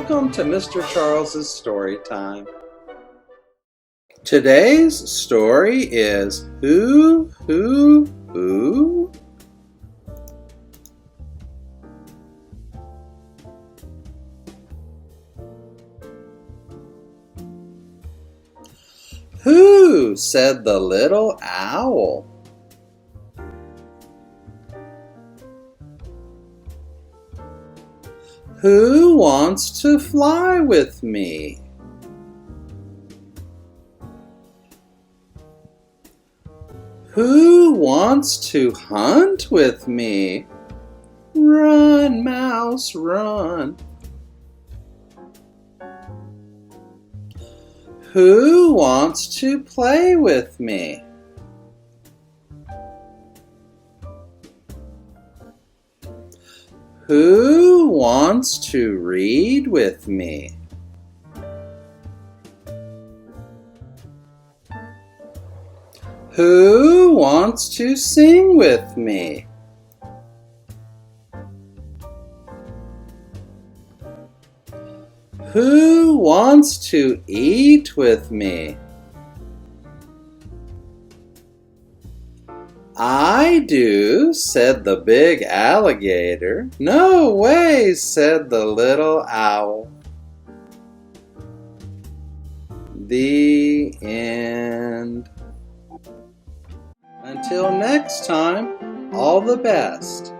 Welcome to Mr. Charles's Story Time. Today's story is Who? Who? Said the little owl. Who wants to fly with me? Who wants to hunt with me? Run, mouse, run. Who wants to play with me? Who wants to read with me? Who wants to sing with me? Who wants to eat with me? I do, said the big alligator. No way, said the little owl. The end. Until next time, all the best.